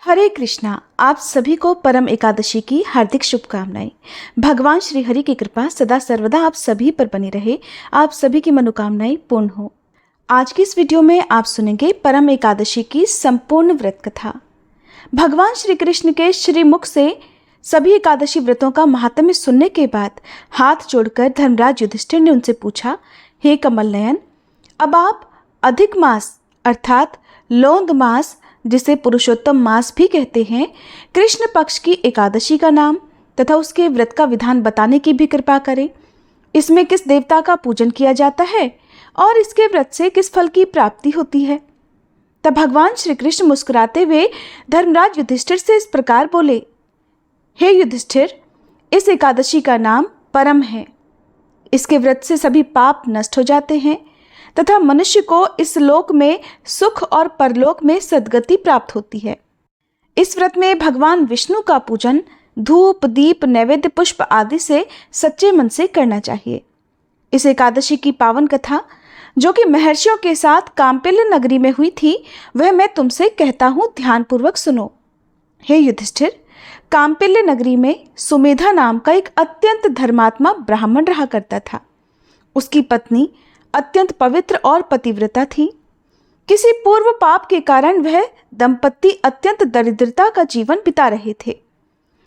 हरे कृष्णा। आप सभी को परम एकादशी की हार्दिक शुभकामनाएं। भगवान श्री हरि की कृपा सदा सर्वदा आप सभी पर बनी रहे। आप सभी की मनोकामनाएं पूर्ण हो। आज की इस वीडियो में आप सुनेंगे परम एकादशी की संपूर्ण व्रत कथा। भगवान श्री कृष्ण के श्रीमुख से सभी एकादशी व्रतों का महात्म्य सुनने के बाद हाथ जोड़कर धर्मराज युधिष्ठिर ने उनसे पूछा, हे कमल नयन, अब आप अधिक मास अर्थात लोंद मास, जिसे पुरुषोत्तम मास भी कहते हैं, कृष्ण पक्ष की एकादशी का नाम तथा उसके व्रत का विधान बताने की भी कृपा करें। इसमें किस देवता का पूजन किया जाता है और इसके व्रत से किस फल की प्राप्ति होती है। तब भगवान श्री कृष्ण मुस्कुराते हुए धर्मराज युधिष्ठिर से इस प्रकार बोले, हे युधिष्ठिर, इस एकादशी का नाम परम है। इसके व्रत से सभी पाप नष्ट हो जाते हैं तथा मनुष्य को इस लोक में सुख और परलोक में सद्गति प्राप्त होती है। इस व्रत में भगवान विष्णु का पूजन धूप दीप नैवेद्य पुष्प आदि से सच्चे मन से करना चाहिए। इस एकादशी की पावन कथा जो कि महर्षियों के साथ कांपिल्य नगरी में हुई थी, वह मैं तुमसे कहता हूँ, ध्यानपूर्वक सुनो। हे युधिष्ठिर, कांपिल्य नगरी में सुमेधा नाम का एक अत्यंत धर्मात्मा ब्राह्मण रहा करता था। उसकी पत्नी अत्यंत पवित्र और पतिव्रता थी। किसी पूर्व पाप के कारण वह दंपति अत्यंत दरिद्रता का जीवन बिता रहे थे।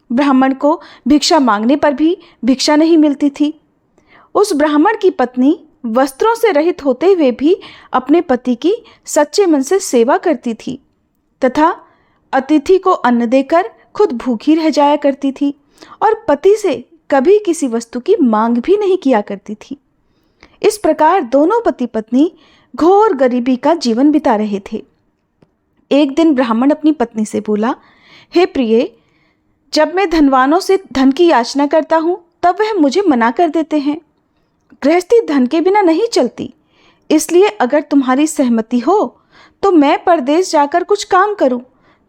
ब्राह्मण को भिक्षा मांगने पर भी भिक्षा नहीं मिलती थी। उस ब्राह्मण की पत्नी वस्त्रों से रहित होते हुए भी अपने पति की सच्चे मन से सेवा करती थी तथा अतिथि को अन्न देकर खुद भूखी रह जाया करती थी और पति से कभी किसी वस्तु की मांग भी नहीं किया करती थी। इस प्रकार दोनों पति पत्नी घोर गरीबी का जीवन बिता रहे थे। एक दिन ब्राह्मण अपनी पत्नी से बोला, हे प्रिय, जब मैं धनवानों से धन की याचना करता हूँ तब वह मुझे मना कर देते हैं। गृहस्थी धन के बिना नहीं चलती, इसलिए अगर तुम्हारी सहमति हो तो मैं परदेश जाकर कुछ काम करूं,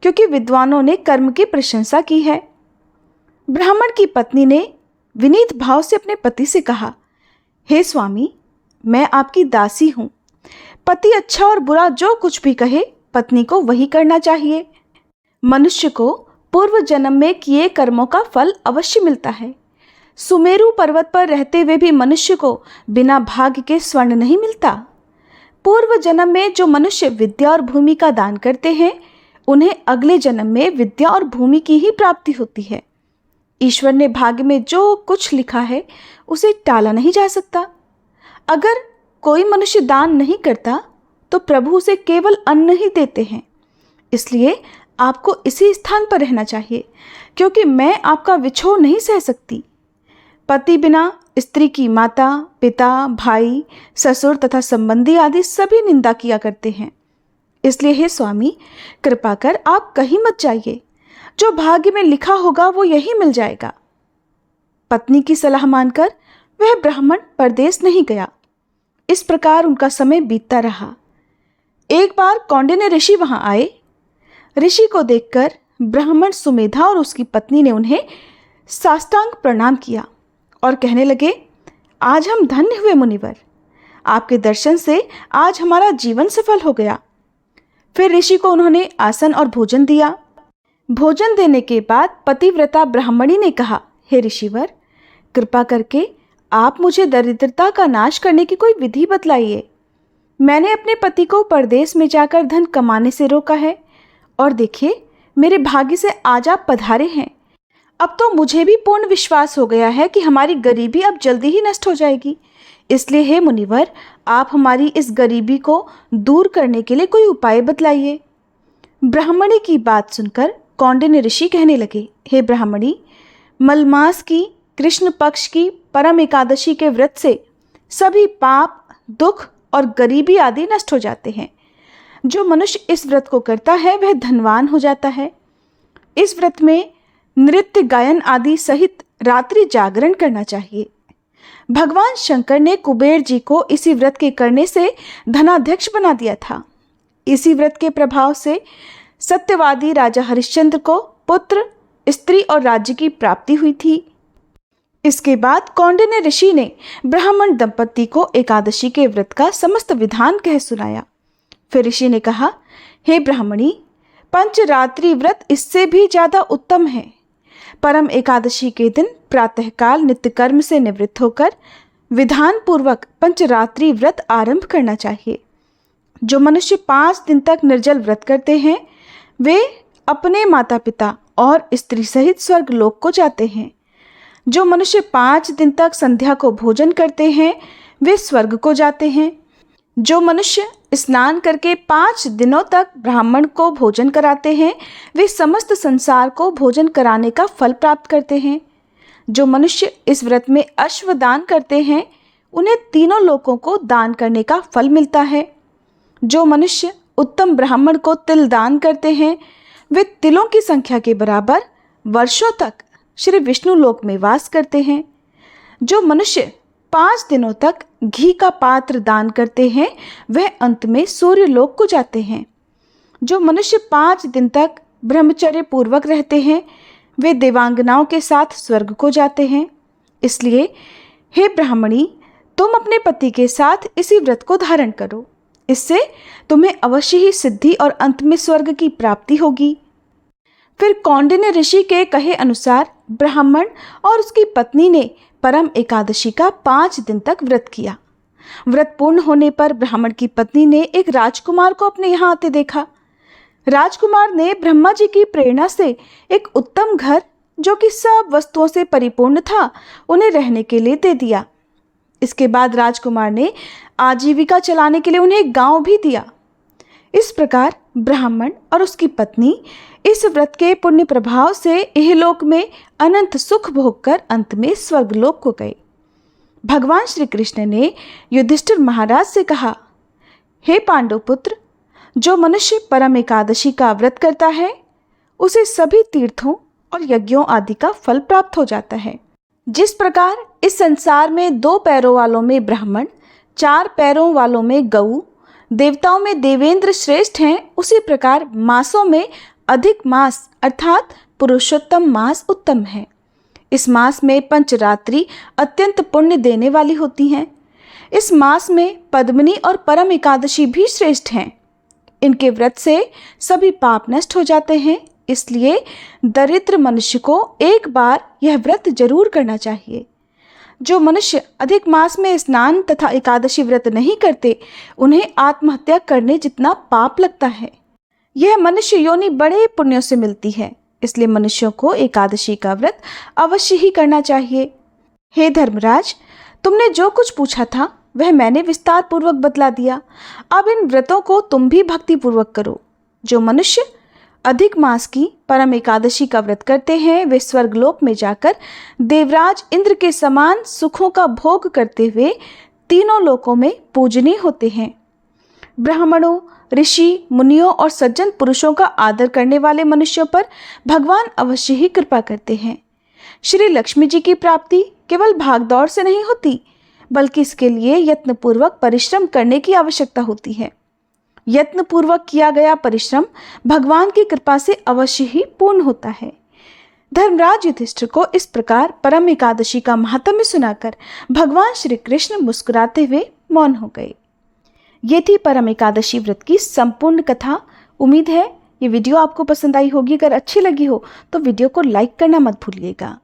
क्योंकि विद्वानों ने कर्म की प्रशंसा की है। ब्राह्मण की पत्नी ने विनीत भाव से अपने पति से कहा, हे स्वामी, मैं आपकी दासी हूं। पति अच्छा और बुरा जो कुछ भी कहे, पत्नी को वही करना चाहिए। मनुष्य को पूर्व जन्म में किए कर्मों का फल अवश्य मिलता है। सुमेरु पर्वत पर रहते हुए भी मनुष्य को बिना भाग्य के स्वर्ण नहीं मिलता। पूर्व जन्म में जो मनुष्य विद्या और भूमि का दान करते हैं, उन्हें अगले जन्म में विद्या और भूमि की ही प्राप्ति होती है। ईश्वर ने भाग्य में जो कुछ लिखा है उसे टाला नहीं जा सकता। अगर कोई मनुष्य दान नहीं करता तो प्रभु उसे केवल अन्न ही देते हैं। इसलिए आपको इसी स्थान पर रहना चाहिए, क्योंकि मैं आपका विछोह नहीं सह सकती। पति बिना स्त्री की माता पिता भाई ससुर तथा संबंधी आदि सभी निंदा किया करते हैं। इसलिए हे स्वामी, कृपा कर आप कहीं मत जाइए। जो भाग्य में लिखा होगा वो यही मिल जाएगा। पत्नी की सलाह मानकर वह ब्राह्मण परदेश नहीं गया। इस प्रकार उनका समय बीतता रहा। एक बार कौंडिन्य ऋषि वहां आए। ऋषि को देखकर ब्राह्मण सुमेधा और उसकी पत्नी ने उन्हें साष्टांग प्रणाम किया और कहने लगे, आज हम धन्य हुए मुनिवर, आपके दर्शन से आज हमारा जीवन सफल हो गया। फिर ऋषि को उन्होंने आसन और भोजन दिया। भोजन देने के बाद पतिव्रता ब्राह्मणी ने कहा, हे ऋषिवर, कृपा करके आप मुझे दरिद्रता का नाश करने की कोई विधि बतलाइए। मैंने अपने पति को परदेश में जाकर धन कमाने से रोका है और देखिए, मेरे भाग्य से आज आप पधारे हैं। अब तो मुझे भी पूर्ण विश्वास हो गया है कि हमारी गरीबी अब जल्दी ही नष्ट हो जाएगी। इसलिए हे मुनिवर, आप हमारी इस गरीबी को दूर करने के लिए कोई उपाय बतलाइए। ब्राह्मणी की बात सुनकर कौंडिन्य ऋषि कहने लगे, हे ब्राह्मणी, मलमास की कृष्ण पक्ष की परम एकादशी के व्रत से सभी पाप दुख और गरीबी आदि नष्ट हो जाते हैं। जो मनुष्य इस व्रत को करता है वह धनवान हो जाता है। इस व्रत में नृत्य गायन आदि सहित रात्रि जागरण करना चाहिए। भगवान शंकर ने कुबेर जी को इसी व्रत के करने से धनाध्यक्ष बना दिया था। इसी व्रत के प्रभाव से सत्यवादी राजा हरिश्चंद्र को पुत्र स्त्री और राज्य की प्राप्ति हुई थी। इसके बाद कौंडिन्य ऋषि ने ब्राह्मण दंपति को एकादशी के व्रत का समस्त विधान कह सुनाया। फिर ऋषि ने कहा, हे ब्राह्मणी, पंचरात्रि व्रत इससे भी ज्यादा उत्तम है। परम एकादशी के दिन प्रातःकाल नित्य कर्म से निवृत्त होकर विधान पूर्वक पंचरात्रि व्रत आरंभ करना चाहिए। जो मनुष्य 5 दिन तक निर्जल व्रत करते हैं वे अपने माता पिता और स्त्री सहित स्वर्ग लोक को जाते हैं। जो मनुष्य 5 दिन तक संध्या को भोजन करते हैं वे स्वर्ग को जाते हैं। जो मनुष्य स्नान करके 5 दिनों तक ब्राह्मण को भोजन कराते हैं वे समस्त संसार को भोजन कराने का फल प्राप्त करते हैं। जो मनुष्य इस व्रत में अश्व दान करते हैं उन्हें तीनों लोकों को दान करने का फल मिलता है। जो मनुष्य उत्तम ब्राह्मण को तिल दान करते हैं वे तिलों की संख्या के बराबर वर्षों तक श्री विष्णु लोक में वास करते हैं। जो मनुष्य 5 दिनों तक घी का पात्र दान करते हैं वह अंत में सूर्य लोक को जाते हैं। जो मनुष्य 5 दिन तक ब्रह्मचर्य पूर्वक रहते हैं वे देवांगनाओं के साथ स्वर्ग को जाते हैं। इसलिए हे ब्राह्मणी, तुम अपने पति के साथ इसी व्रत को धारण करो, इससे तुम्हें अवश्य ही सिद्धि और अंत में स्वर्ग की प्राप्ति होगी। फिर कौंडिन्य ऋषि के कहे अनुसार ब्राह्मण और उसकी पत्नी ने परम एकादशी का 5 दिन तक व्रत किया। व्रत पूर्ण होने पर ब्राह्मण की पत्नी ने एक राजकुमार को अपने यहाँ आते देखा। राजकुमार ने ब्रह्मा जी की प्रेरणा से एक उत्तम घर जो कि सब वस्तुओं से परिपूर्ण था उन्हें रहने के लिए दे दिया। इसके बाद राजकुमार ने आजीविका चलाने के लिए उन्हें एक गांव भी दिया। इस प्रकार ब्राह्मण और उसकी पत्नी इस व्रत के पुण्य प्रभाव से इहलोक में अनंत सुख भोगकर अंत में स्वर्गलोक को गए। भगवान श्री कृष्ण ने युधिष्ठिर महाराज से कहा, हे पांडव पुत्र, जो मनुष्य परम एकादशी का व्रत करता है उसे सभी तीर्थों और यज्ञों आदि का फल प्राप्त हो जाता है। जिस प्रकार इस संसार में 2 पैरों वालों में ब्राह्मण, 4 पैरों वालों में गऊ, देवताओं में देवेंद्र श्रेष्ठ हैं, उसी प्रकार मासों में अधिक मास अर्थात पुरुषोत्तम मास उत्तम है। इस मास में पंचरात्रि अत्यंत पुण्य देने वाली होती हैं। इस मास में पद्मिनी और परम एकादशी भी श्रेष्ठ हैं। इनके व्रत से सभी पाप नष्ट हो जाते हैं। इसलिए दरिद्र मनुष्य को एक बार यह व्रत जरूर करना चाहिए। जो मनुष्य अधिक मास में स्नान तथा एकादशी व्रत नहीं करते उन्हें आत्महत्या करने जितना पाप लगता है। यह मनुष्य योनि बड़े पुण्यों से मिलती है। इसलिए मनुष्यों को एकादशी का व्रत अवश्य ही करना चाहिए। हे धर्मराज, तुमने जो कुछ पूछा था वह मैंने विस्तार पूर्वक बतला दिया। अब इन व्रतों को तुम भी भक्ति पूर्वक करो। जो मनुष्य अधिक मास की परम एकादशी का व्रत करते हैं वे स्वर्गलोक में जाकर देवराज इंद्र के समान सुखों का भोग करते हुए तीनों लोकों में पूजनीय होते हैं। ब्राह्मणों, ऋषि, मुनियों और सज्जन पुरुषों का आदर करने वाले मनुष्यों पर भगवान अवश्य ही कृपा करते हैं। श्री लक्ष्मी जी की प्राप्ति केवल भागदौड़ से नहीं होती, बल्कि इसके लिए यत्नपूर्वक परिश्रम करने की आवश्यकता होती है। यत्नपूर्वक किया गया परिश्रम भगवान की कृपा से अवश्य ही पूर्ण होता है। धर्मराज युधिष्ठिर को इस प्रकार परम एकादशी का महात्म्य सुनाकर भगवान श्री कृष्ण मुस्कुराते हुए मौन हो गए। ये थी परम एकादशी व्रत की संपूर्ण कथा। उम्मीद है ये वीडियो आपको पसंद आई होगी। अगर अच्छी लगी हो तो वीडियो को लाइक करना मत भूलिएगा।